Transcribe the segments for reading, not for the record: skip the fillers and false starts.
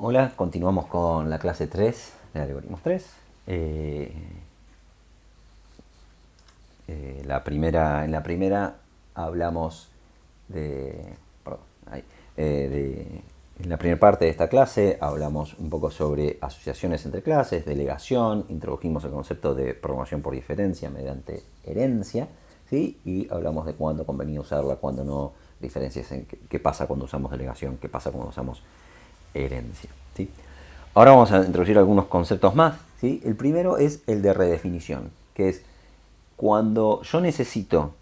Hola, continuamos con la clase 3 de algoritmos 3. En la primera hablamos de, perdón, ahí, en la primera parte de esta clase hablamos un poco sobre asociaciones entre clases, delegación, introdujimos el concepto de programación por diferencia mediante herencia, ¿sí? Y hablamos de cuándo convenía usarla, cuándo no, diferencias en qué pasa cuando usamos delegación, qué pasa cuando usamos herencia, ¿sí? Ahora vamos a introducir algunos conceptos más, ¿sí? El primero es el de redefinición, que es cuando yo necesito,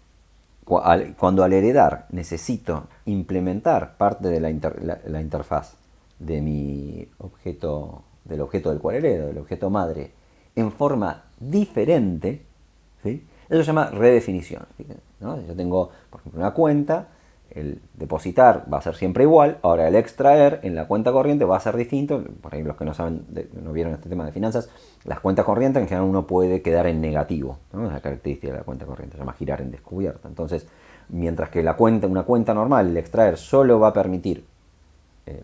cuando al heredar necesito implementar parte de la interfaz de mi objeto, del objeto del cual heredo, del objeto madre, en forma diferente, ¿sí? Eso se llama redefinición, ¿no? Yo tengo, por ejemplo, una cuenta, el depositar va a ser siempre igual, ahora el extraer en la cuenta corriente va a ser distinto. Por ahí los que no saben, no vieron este tema de finanzas, las cuentas corrientes en general uno puede quedar en negativo, ¿no? Es la característica de la cuenta corriente, se llama girar en descubierta. Entonces, mientras que una cuenta normal, el extraer solo va a permitir eh,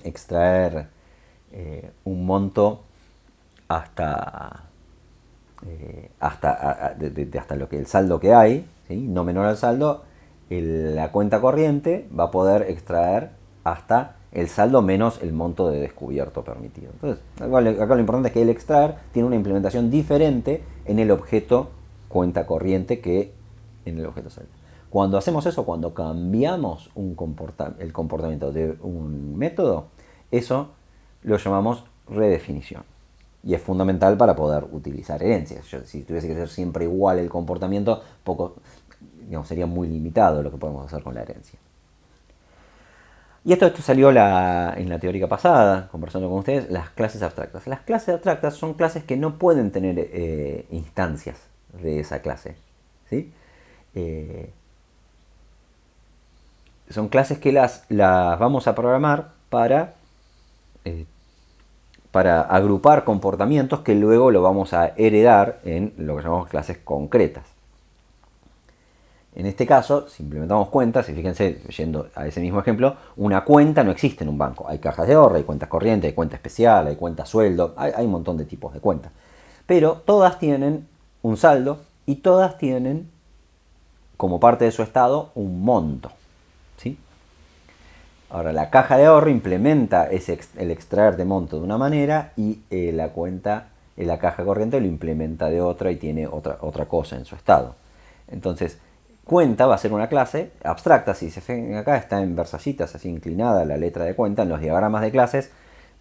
extraer un monto hasta hasta lo que el saldo que hay, ¿sí? No menor al saldo, la cuenta corriente va a poder extraer hasta el saldo menos el monto de descubierto permitido. Entonces, acá lo importante es que el extraer tiene una implementación diferente en el objeto cuenta corriente que en el objeto saldo. Cuando hacemos eso, cuando cambiamos el comportamiento de un método, eso lo llamamos redefinición. Y es fundamental para poder utilizar herencias. Si tuviese que ser siempre igual el comportamiento, sería muy limitado lo que podemos hacer con la herencia. Y esto salió en la teórica pasada, conversando con ustedes, las clases abstractas. Las clases abstractas son clases que no pueden tener instancias de esa clase, ¿sí? Son clases que las vamos a programar para agrupar comportamientos que luego lo vamos a heredar en lo que llamamos clases concretas. En este caso, si implementamos cuentas, y fíjense, yendo a ese mismo ejemplo, una cuenta no existe en un banco. Hay cajas de ahorro, hay cuentas corrientes, hay cuenta especial, hay cuenta sueldo, hay un montón de tipos de cuentas. Pero todas tienen un saldo y todas tienen, como parte de su estado, un monto, ¿sí? Ahora, la caja de ahorro implementa el extraer de monto de una manera y la caja corriente lo implementa de otra y tiene otra cosa en su estado. Entonces, cuenta va a ser una clase abstracta. Si se fijan acá, está en versallitas, así inclinada la letra de cuenta en los diagramas de clases.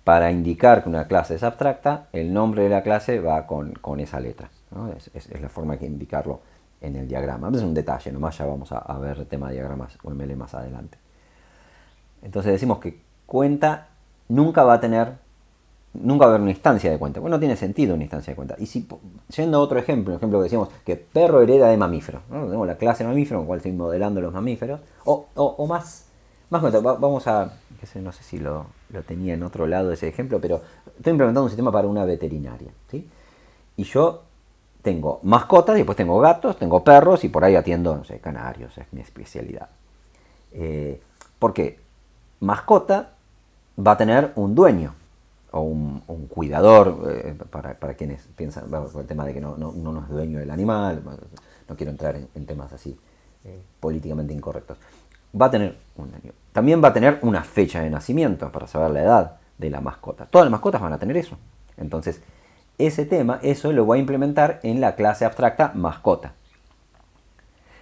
Para indicar que una clase es abstracta, el nombre de la clase va con esa letra, ¿no? Es la forma de indicarlo en el diagrama. Es un detalle, nomás ya vamos a ver el tema de diagramas UML más adelante. Entonces decimos que cuenta nunca va a haber una instancia de cuenta. Bueno, no tiene sentido una instancia de cuenta. Y si, yendo a otro ejemplo que decíamos que perro hereda de mamífero, ¿no? Tenemos la clase mamífero con la cual estoy modelando los mamíferos. O más cuenta. Vamos a, no sé si lo tenía en otro lado ese ejemplo, pero estoy implementando un sistema para una veterinaria, ¿sí? Y yo tengo mascotas, y después tengo gatos, tengo perros y por ahí atiendo, no sé, canarios, es mi especialidad. ¿Por qué? Mascota va a tener un dueño o un cuidador, para quienes piensan, por el tema de que no es dueño del animal, no quiero entrar en temas así políticamente incorrectos. Va a tener un dueño. También va a tener una fecha de nacimiento para saber la edad de la mascota. Todas las mascotas van a tener eso. Entonces, eso lo voy a implementar en la clase abstracta mascota.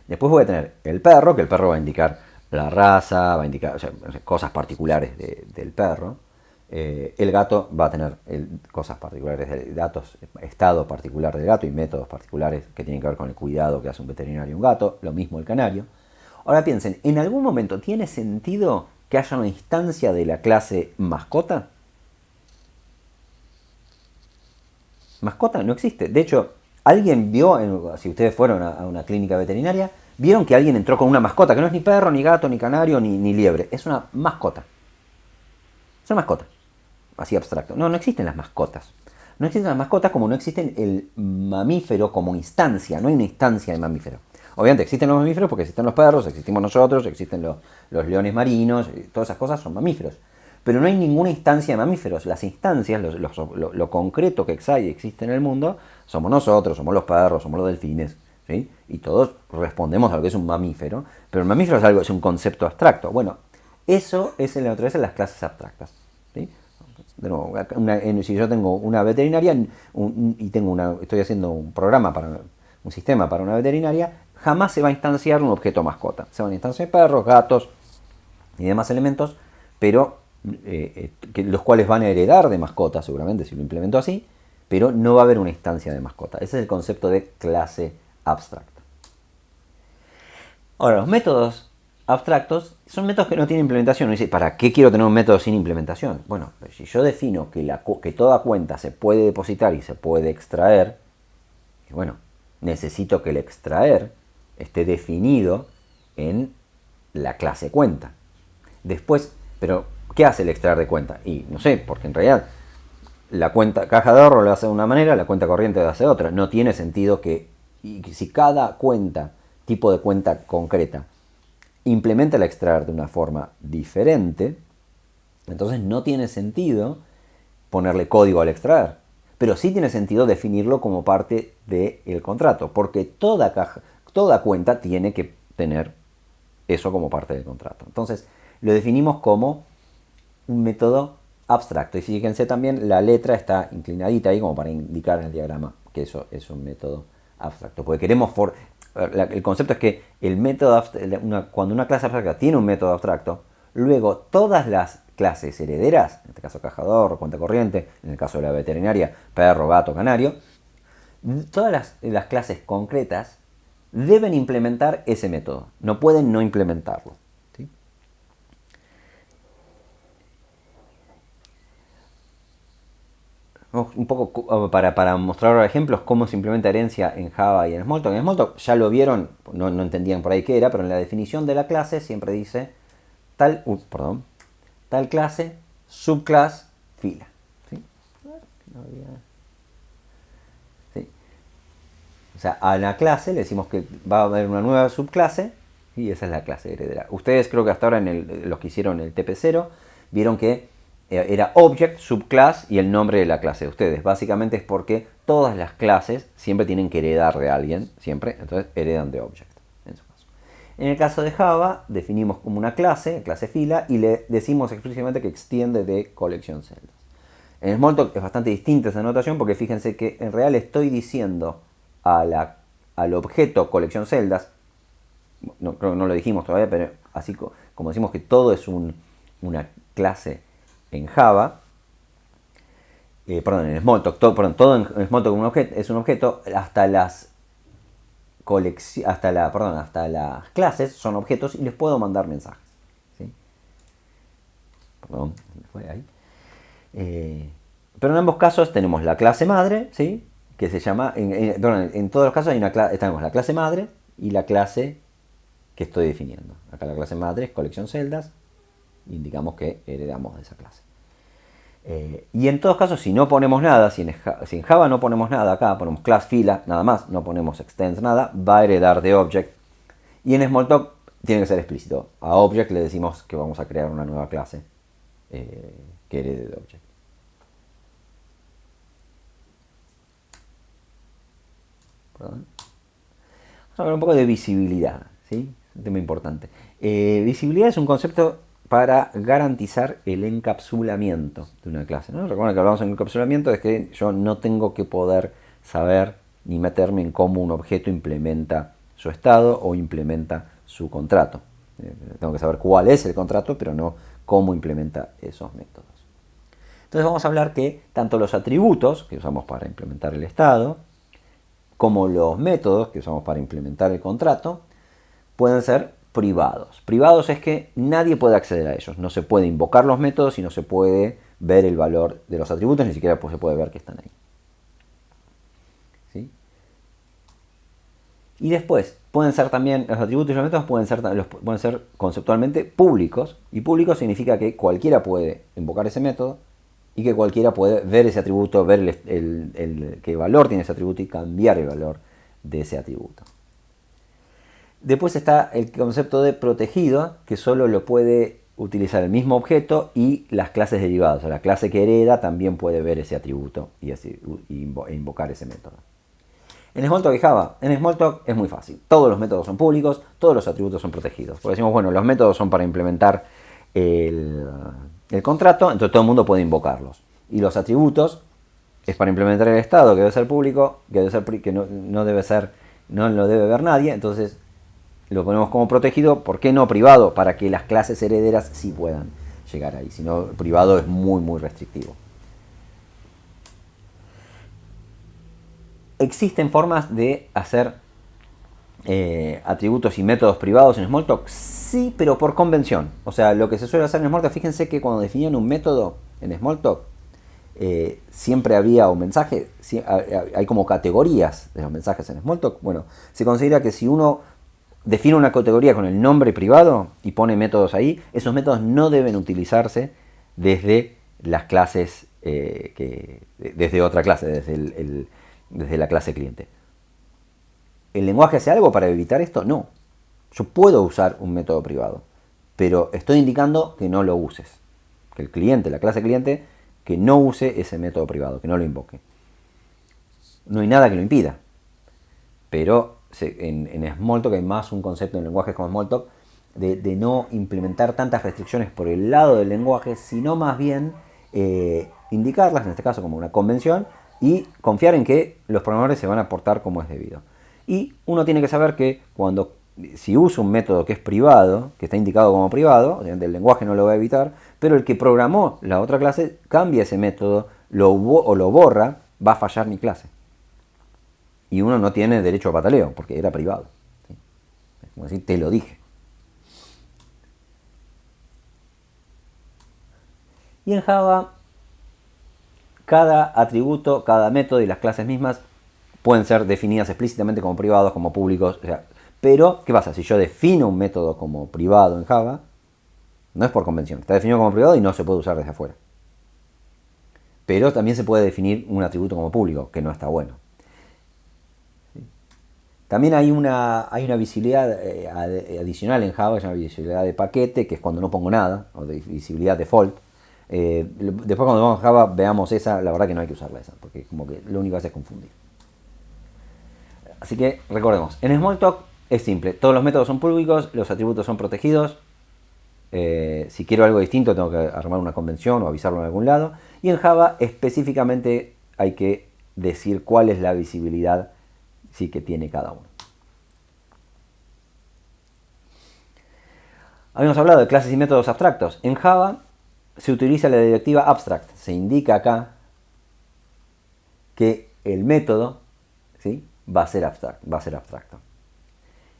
Después voy a tener el perro, que el perro va a indicar la raza, va a indicar, o sea, cosas particulares del perro. El gato va a tener cosas particulares de datos, estado particular del gato y métodos particulares que tienen que ver con el cuidado que hace un veterinario y un gato. Lo mismo el canario. Ahora piensen, ¿en algún momento tiene sentido que haya una instancia de la clase mascota? Mascota no existe. De hecho, alguien vio, si ustedes fueron a una clínica veterinaria, vieron que alguien entró con una mascota, que no es ni perro, ni gato, ni canario, ni liebre. Es una mascota. Es una mascota. Así abstracto. No existen las mascotas. No existen las mascotas como no existen el mamífero como instancia. No hay una instancia de mamífero. Obviamente existen los mamíferos porque existen los perros, existimos nosotros, existen los leones marinos, todas esas cosas son mamíferos. pero no hay ninguna instancia de mamíferos. Las instancias, lo concreto que existe en el mundo, somos nosotros, somos los perros, somos los delfines, ¿sí? Y todos respondemos a lo que es un mamífero, pero el mamífero es algo, es un concepto abstracto. Bueno, eso es en la naturaleza de las clases abstractas, ¿sí? De nuevo, si yo tengo una veterinaria y estoy haciendo un programa un sistema para una veterinaria, jamás se va a instanciar un objeto mascota. Se van a instanciar perros, gatos y demás elementos, pero los cuales van a heredar de mascota, seguramente, si lo implemento así, pero no va a haber una instancia de mascota. Ese es el concepto de clase abstracta. Ahora, los métodos abstractos son métodos que no tienen implementación. Uno dice, ¿para qué quiero tener un método sin implementación? Bueno, si yo defino que toda cuenta se puede depositar y se puede extraer, bueno, necesito que el extraer esté definido en la clase cuenta. Después, pero ¿qué hace el extraer de cuenta? Y no sé, porque en realidad la caja de ahorro lo hace de una manera, la cuenta corriente lo hace de otra. No tiene sentido y si cada tipo de cuenta concreta, implementa el extraer de una forma diferente, entonces no tiene sentido ponerle código al extraer. Pero sí tiene sentido definirlo como parte del contrato, porque toda cuenta tiene que tener eso como parte del contrato. Entonces, lo definimos como un método abstracto. Y fíjense también, la letra está inclinadita ahí como para indicar en el diagrama que eso es un método abstracto. Porque el concepto es que cuando una clase abstracta tiene un método abstracto, luego todas las clases herederas, en este caso cajador, cuenta corriente, en el caso de la veterinaria, perro, gato, canario, todas las clases concretas deben implementar ese método. No pueden no implementarlo. ¿Sí? Un poco para mostrar ejemplos cómo se implementa herencia en Java y en Smalltalk. En Smalltalk ya lo vieron, no entendían por ahí qué era, pero en la definición de la clase siempre dice tal clase, subclass, fila. ¿Sí? ¿Sí? O sea, a la clase le decimos que va a haber una nueva subclase y esa es la clase heredera. Ustedes creo que hasta ahora los que hicieron el TP0 vieron que era object, subclass y el nombre de la clase de ustedes. Básicamente es porque todas las clases siempre tienen que heredar de alguien, siempre, entonces heredan de object. En el caso de Java, definimos como una clase fila, y le decimos explícitamente que extiende de colección celdas. En Smalltalk es bastante distinta esa notación porque fíjense que en realidad estoy diciendo al objeto colección celdas, no lo dijimos todavía, pero así como decimos que todo es una clase en Java, en Smalltalk, todo en Smalltalk es un objeto, hasta las clases son objetos y les puedo mandar mensajes. ¿Sí? Fue ahí. Pero en ambos casos tenemos la clase madre, ¿sí? Que se llama, en todos los casos tenemos la clase madre y la clase que estoy definiendo. Acá la clase madre es colección celdas, indicamos que heredamos de esa clase. Y en todos casos, si no ponemos nada, si en Java no ponemos nada acá, ponemos class fila, nada más, no ponemos extends nada, va a heredar de object. Y en Smalltalk tiene que ser explícito. A object le decimos que vamos a crear una nueva clase que herede de object. Vamos a hablar un poco de visibilidad, ¿sí? Un tema importante. Visibilidad es un concepto para garantizar el encapsulamiento de una clase, ¿no? Recuerden que hablamos en encapsulamiento, es que yo no tengo que poder saber ni meterme en cómo un objeto implementa su estado o implementa su contrato. Tengo que saber cuál es el contrato, pero no cómo implementa esos métodos. Entonces vamos a hablar que tanto los atributos que usamos para implementar el estado, como los métodos que usamos para implementar el contrato, pueden ser privados. Privados es que nadie puede acceder a ellos. No se puede invocar los métodos y no se puede ver el valor de los atributos, ni siquiera se puede ver que están ahí. ¿Sí? Y después, pueden ser también, los atributos y los métodos pueden ser conceptualmente públicos. Y público significa que cualquiera puede invocar ese método y que cualquiera puede ver ese atributo, ver qué valor tiene ese atributo y cambiar el valor de ese atributo. Después está el concepto de protegido, que solo lo puede utilizar el mismo objeto y las clases derivadas. O sea, la clase que hereda también puede ver ese atributo y invocar ese método. En Smalltalk y Java, en Smalltalk es muy fácil. Todos los métodos son públicos, todos los atributos son protegidos. Porque decimos, bueno, los métodos son para implementar el contrato, entonces todo el mundo puede invocarlos. Y los atributos es para implementar el estado, que debe ser público, que no debe ser, no lo debe ver nadie, entonces lo ponemos como protegido. ¿Por qué no privado? Para que las clases herederas sí puedan llegar ahí. Si no, privado es muy, muy restrictivo. ¿Existen formas de hacer atributos y métodos privados en Smalltalk? Sí, pero por convención. O sea, lo que se suele hacer en Smalltalk, fíjense que cuando definían un método en Smalltalk, siempre había un mensaje, hay como categorías de los mensajes en Smalltalk. Bueno, se considera que si uno define una categoría con el nombre privado y pone métodos ahí, esos métodos no deben utilizarse desde las clases, desde otra clase, desde la clase cliente. ¿El lenguaje hace algo para evitar esto? No. Yo puedo usar un método privado, pero estoy indicando que no lo uses. Que el cliente, la clase cliente, que no use ese método privado, que no lo invoque. No hay nada que lo impida. Pero en Smalltalk hay más un concepto en lenguajes como Smalltalk de no implementar tantas restricciones por el lado del lenguaje, sino más bien indicarlas, en este caso como una convención, y confiar en que los programadores se van a portar como es debido. Y uno tiene que saber que si uso un método que es privado, que está indicado como privado, obviamente el lenguaje no lo va a evitar, pero el que programó la otra clase cambia ese método o lo borra, va a fallar mi clase. Y uno no tiene derecho a pataleo, porque era privado. ¿Sí? Es como decir, te lo dije. Y en Java, cada atributo, cada método y las clases mismas pueden ser definidas explícitamente como privados, como públicos. O sea, pero, ¿qué pasa? Si yo defino un método como privado en Java, no es por convención. Está definido como privado y no se puede usar desde afuera. Pero también se puede definir un atributo como público, que no está bueno. También hay una visibilidad adicional en Java, que se llama visibilidad de paquete, que es cuando no pongo nada, o de visibilidad default. Después cuando vamos a Java veamos esa, la verdad que no hay que usarla esa, porque como que lo único que hace es confundir. Así que recordemos, en Smalltalk es simple, todos los métodos son públicos, los atributos son protegidos. Si quiero algo distinto tengo que armar una convención o avisarlo en algún lado. Y en Java específicamente hay que decir cuál es la visibilidad que tiene cada uno. Habíamos hablado de clases y métodos abstractos. En Java se utiliza la directiva abstract. Se indica acá que el método, ¿sí?, va a ser abstracto.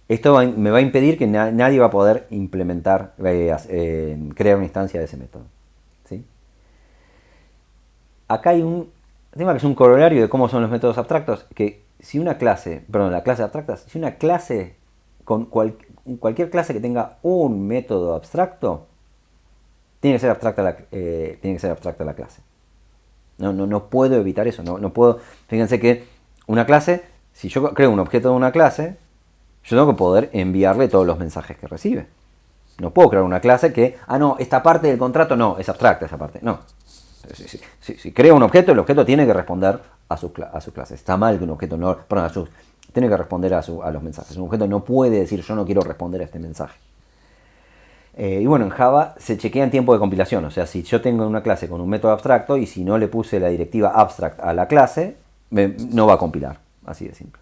Esto me va a impedir que nadie va a poder implementar, crear una instancia de ese método. ¿Sí? Acá hay un tema que es un corolario de cómo son los métodos abstractos, que si una clase, las clases abstractas, si una clase, cualquier clase que tenga un método abstracto, tiene que ser abstracta la clase. No puedo evitar eso, no puedo. Fíjense que una clase, si yo creo un objeto de una clase, yo tengo que poder enviarle todos los mensajes que recibe. No puedo crear una clase que, esta parte del contrato no, es abstracta esa parte. No. Si creo un objeto, el objeto tiene que responder a su clase. Está mal que un objeto tiene que responder a los mensajes. Un objeto no puede decir yo no quiero responder a este mensaje. Y bueno, en Java se chequea en tiempo de compilación. O sea, si yo tengo una clase con un método abstracto y si no le puse la directiva abstract a la clase, no va a compilar. Así de simple.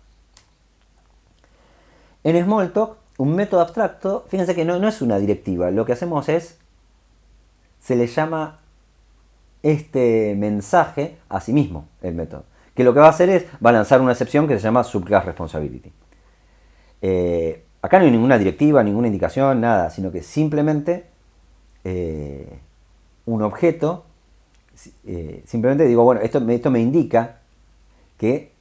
En Smalltalk, un método abstracto, fíjense que no es una directiva. Lo que hacemos se le llama este mensaje a sí mismo, el método. Que lo que va a hacer va a lanzar una excepción que se llama subclass responsibility. Acá no hay ninguna directiva, ninguna indicación, nada, sino que simplemente un objeto, simplemente digo, bueno, esto me indica que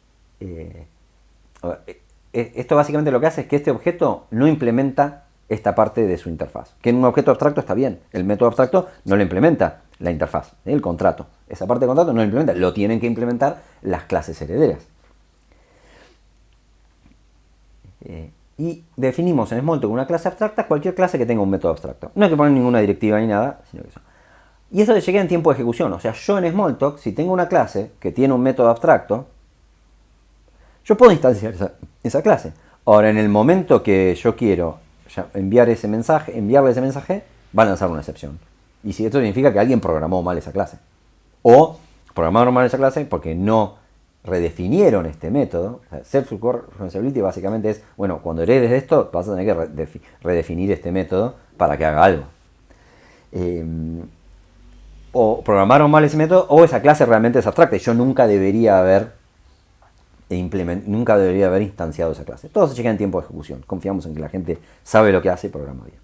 esto básicamente lo que hace es que este objeto no implementa esta parte de su interfaz. Que en un objeto abstracto está bien, el método abstracto no lo implementa la interfaz, el contrato. Esa parte del contrato no lo implementa, lo tienen que implementar las clases herederas. Y definimos en Smalltalk una clase abstracta, cualquier clase que tenga un método abstracto. No hay que poner ninguna directiva ni nada, sino que eso. Y eso le llegué en tiempo de ejecución. O sea, yo en Smalltalk, si tengo una clase que tiene un método abstracto, yo puedo instanciar esa clase. Ahora, en el momento que yo quiero enviarle ese mensaje, va a lanzar una excepción. Y si esto significa que alguien programó mal esa clase. O programaron mal esa clase porque no redefinieron este método. O sea, Self-Support Responsibility básicamente es, bueno, cuando heredes de esto, vas a tener que redefinir este método para que haga algo. O programaron mal ese método, o esa clase realmente es abstracta y yo nunca debería haber instanciado esa clase. Todo se chequea en tiempo de ejecución. Confiamos en que la gente sabe lo que hace y programa bien.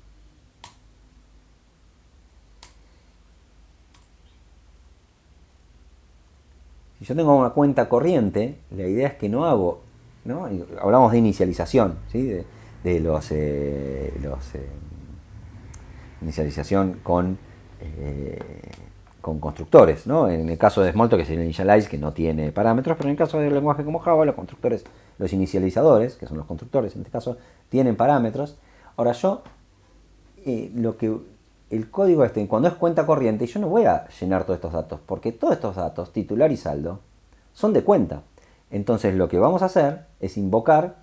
Si yo tengo una cuenta corriente, la idea es que no hago, ¿no? Hablamos de inicialización, ¿sí? de los inicialización con constructores, ¿no? En el caso de Smalltalk, que es el initialize, que no tiene parámetros, pero en el caso de un lenguaje como Java, los constructores, los inicializadores, que son los constructores en este caso, tienen parámetros. Ahora yo, el código cuando es cuenta corriente, yo no voy a llenar todos estos datos, porque todos estos datos, titular y saldo, son de cuenta. Entonces lo que vamos a hacer es invocar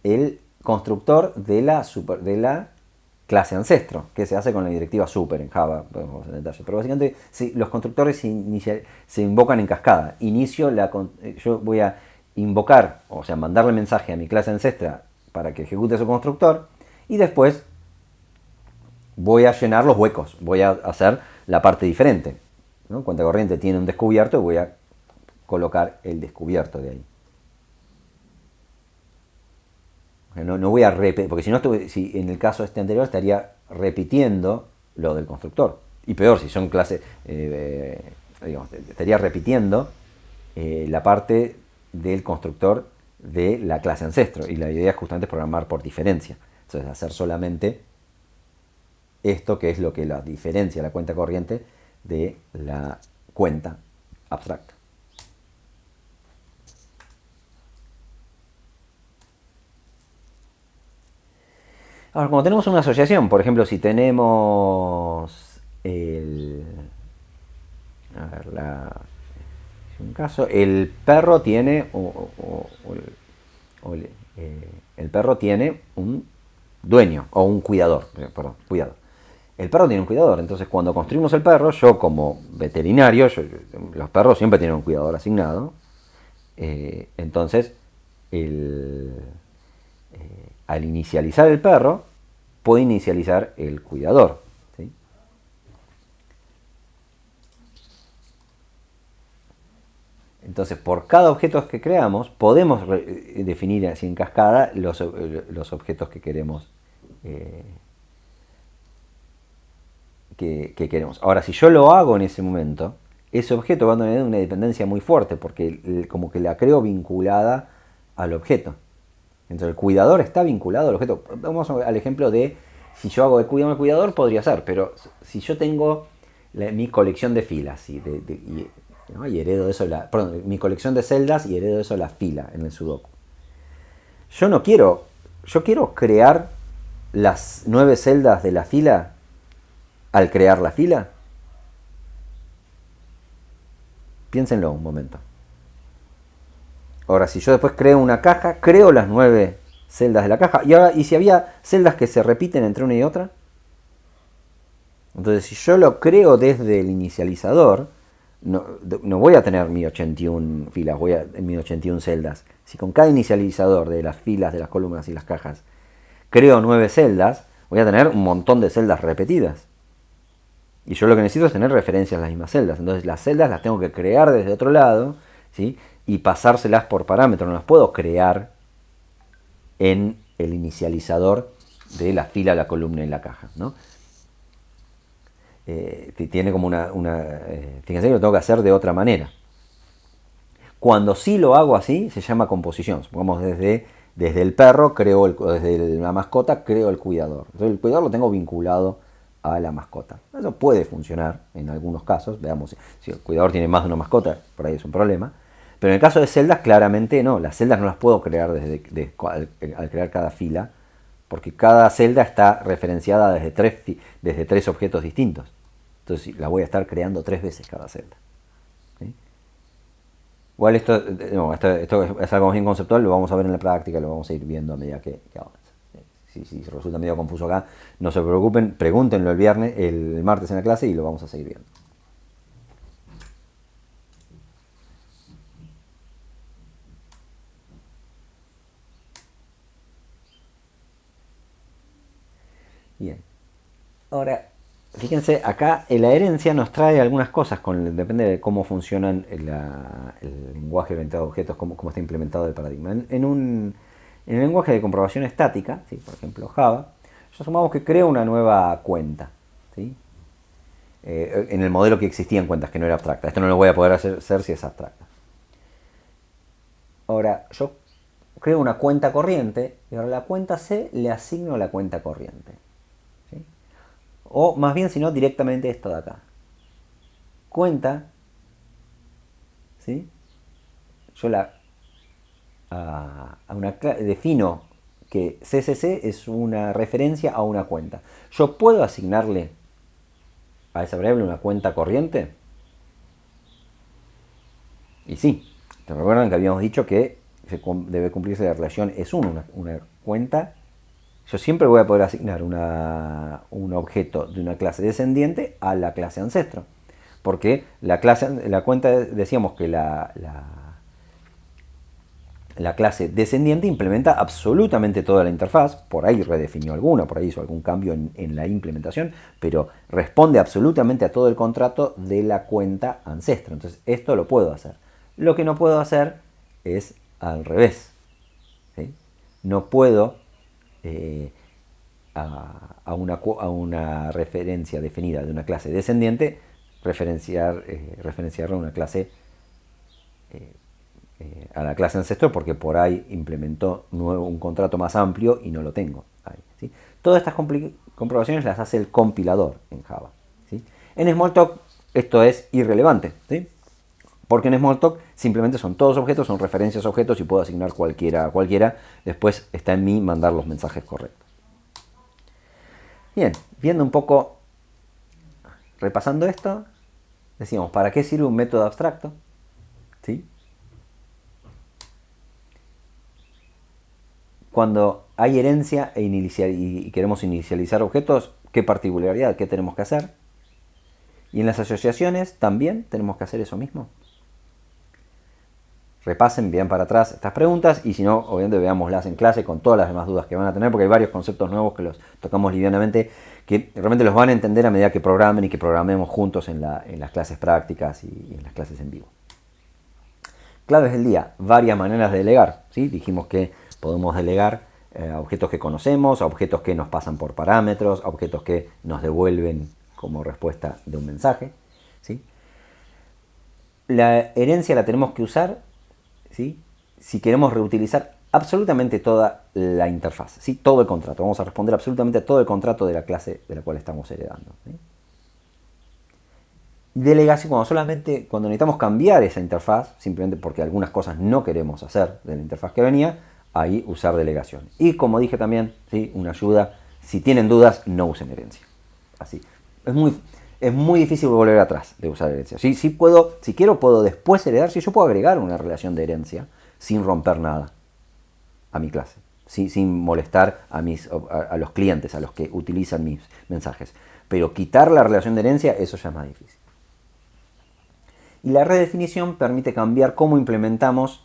el constructor de la clase ancestro, que se hace con la directiva super en Java, podemos en detalle. Pero básicamente los constructores se invocan en cascada. Yo voy a invocar, o sea, mandarle mensaje a mi clase ancestra para que ejecute su constructor, y después voy a llenar los huecos, voy a hacer la parte diferente, ¿no? Cuenta corriente tiene un descubierto y voy a colocar el descubierto de ahí. No voy a repetir, porque si en el caso este anterior estaría repitiendo lo del constructor. Y peor, si son clases, estaría repitiendo la parte del constructor de la clase ancestro. Y la idea justamente es programar por diferencia. Entonces, hacer solamente esto, que es lo que la diferencia la cuenta corriente de la cuenta abstracta. Ahora, como tenemos una asociación, por ejemplo, si tenemos un caso, el perro tiene el perro tiene un dueño o un cuidador, cuidador. El perro tiene un cuidador, entonces cuando construimos el perro, yo como veterinario, los perros siempre tienen un cuidador asignado, entonces al inicializar el perro, puedo inicializar el cuidador, ¿sí? Entonces, por cada objeto que creamos, podemos definir así en cascada los objetos que queremos. Que queremos. Ahora, si yo lo hago en ese momento, ese objeto va a tener una dependencia muy fuerte, porque como que la creo vinculada al objeto. Entonces el cuidador está vinculado al objeto. Vamos al ejemplo de, si yo hago de cuidador, podría ser, pero si yo tengo mi colección de filas y heredo eso, mi colección de celdas y heredo eso la fila en el Sudoku. Yo quiero crear las 9 celdas de la fila al crear la fila. Piénsenlo un momento. Ahora, si yo después creo una caja, creo las 9 celdas de la caja. ¿Y si había celdas que se repiten entre una y otra? Entonces, si yo lo creo desde el inicializador, no voy a tener 1081 filas, 1081 celdas. Si con cada inicializador de las filas, de las columnas y las cajas, creo 9 celdas, voy a tener un montón de celdas repetidas. Y yo lo que necesito es tener referencias a las mismas celdas. Entonces, las celdas las tengo que crear desde otro lado, ¿sí? Y pasárselas por parámetro. No las puedo crear en el inicializador de la fila, la columna y la caja, ¿no? Tiene como fíjense que lo tengo que hacer de otra manera. Cuando sí lo hago así, se llama composición. Supongamos desde el perro, desde la mascota, creo el cuidador. Entonces el cuidador lo tengo vinculado a la mascota. Eso puede funcionar en algunos casos. Veamos, si el cuidador tiene más de una mascota, por ahí es un problema. Pero en el caso de celdas, claramente no. Las celdas no las puedo crear al crear cada fila, porque cada celda está referenciada desde tres objetos distintos. Entonces la voy a estar creando 3 veces cada celda. ¿Sí? Igual esto es algo bien conceptual, lo vamos a ver en la práctica, lo vamos a ir viendo a medida que avanza. Si resulta medio confuso acá, no se preocupen, pregúntenlo el martes en la clase y lo vamos a seguir viendo. Bien. Ahora, fíjense, acá la herencia nos trae algunas cosas, depende de cómo funcionan el lenguaje orientado a objetos, cómo está implementado el paradigma. En el lenguaje de comprobación estática, ¿sí? Por ejemplo Java, ya sumamos que creo una nueva cuenta, ¿sí? En el modelo que existía en cuentas, que no era abstracta. Esto no lo voy a poder hacer si es abstracta. Ahora, yo creo una cuenta corriente y ahora a la cuenta C le asigno la cuenta corriente. ¿Sí? O más bien, si no, directamente esto de acá. Cuenta, ¿sí? Yo defino que CCC es una referencia a una cuenta. Yo puedo asignarle a esa variable una cuenta corriente. Y sí, ¿te recuerdan que habíamos dicho que debe cumplirse la relación es1, una cuenta? Yo siempre voy a poder asignar un objeto de una clase descendiente a la clase ancestro. Porque la cuenta, decíamos que la clase descendiente implementa absolutamente toda la interfaz, por ahí redefinió alguna, por ahí hizo algún cambio en la implementación, pero responde absolutamente a todo el contrato de la cuenta ancestro. Entonces esto lo puedo hacer. Lo que no puedo hacer es al revés. ¿Sí? No puedo a una referencia definida de una clase descendiente referenciarla a una clase a la clase ancestro, porque por ahí implementó un contrato más amplio y no lo tengo ahí, ¿sí? Todas estas comprobaciones las hace el compilador en Java, ¿sí? En Smalltalk esto es irrelevante, ¿sí? Porque en Smalltalk simplemente son todos objetos, son referencias a objetos y puedo asignar cualquiera a cualquiera. Después está en mí mandar los mensajes correctos. Bien, viendo un poco, repasando esto, decíamos, ¿para qué sirve un método abstracto? ¿Sí? Cuando hay herencia y queremos inicializar objetos, ¿qué particularidad? ¿Qué tenemos que hacer? Y en las asociaciones también tenemos que hacer eso mismo. Repasen bien para atrás estas preguntas y si no, obviamente veámoslas en clase con todas las demás dudas que van a tener, porque hay varios conceptos nuevos que los tocamos livianamente, que realmente los van a entender a medida que programen y que programemos juntos en las clases prácticas y en las clases en vivo. Claves del día, varias maneras de delegar, ¿sí? Dijimos que podemos delegar a objetos que conocemos, a objetos que nos pasan por parámetros, a objetos que nos devuelven como respuesta de un mensaje, ¿sí? La herencia la tenemos que usar, ¿sí? Si queremos reutilizar absolutamente toda la interfaz, ¿sí? Todo el contrato. Vamos a responder absolutamente a todo el contrato de la clase de la cual estamos heredando, ¿sí? Delegación, cuando necesitamos cambiar esa interfaz, simplemente porque algunas cosas no queremos hacer de la interfaz que venía, ahí usar delegación. Y como dije también, ¿sí? Una ayuda, si tienen dudas, no usen herencia. Así. Es muy difícil volver atrás de usar herencia. Si quiero, puedo después heredar. Si yo puedo agregar una relación de herencia sin romper nada a mi clase, ¿sí? Sin molestar a los clientes, a los que utilizan mis mensajes. Pero quitar la relación de herencia, eso ya es más difícil. Y la redefinición permite cambiar cómo implementamos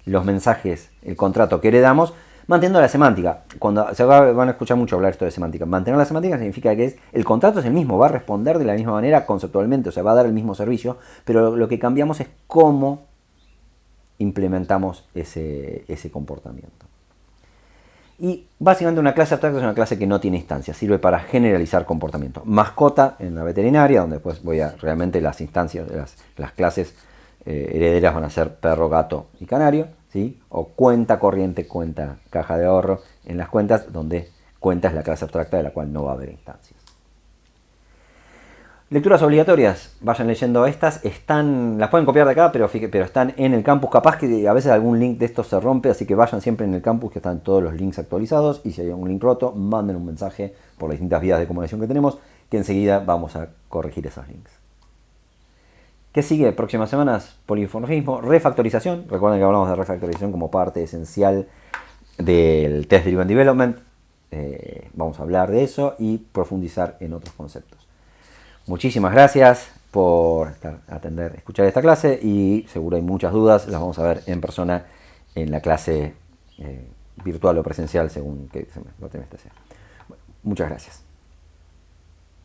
los mensajes, el contrato que heredamos, manteniendo la semántica. Cuando van a escuchar mucho hablar esto de semántica. Mantener la semántica significa que el contrato es el mismo, va a responder de la misma manera conceptualmente, o sea, va a dar el mismo servicio, pero lo que cambiamos es cómo implementamos ese comportamiento. Y básicamente una clase abstracta es una clase que no tiene instancias, sirve para generalizar comportamiento. Mascota en la veterinaria, donde después realmente las instancias, las clases herederas van a ser perro, gato y canario, ¿sí? O cuenta corriente, cuenta, caja de ahorro en las cuentas, donde cuenta es la clase abstracta de la cual no va a haber instancias. Lecturas obligatorias, vayan leyendo estas, las pueden copiar de acá, pero están en el campus. Capaz que a veces algún link de estos se rompe, así que vayan siempre en el campus, que están todos los links actualizados, y si hay un link roto, manden un mensaje por las distintas vías de comunicación que tenemos, que enseguida vamos a corregir esos links. ¿Qué sigue? Próximas semanas, polimorfismo, refactorización. Recuerden que hablamos de refactorización como parte esencial del Test Driven Development. Vamos a hablar de eso y profundizar en otros conceptos. Muchísimas gracias por escuchar esta clase, y seguro hay muchas dudas, las vamos a ver en persona en la clase virtual o presencial según que se me sea. Bueno, muchas gracias.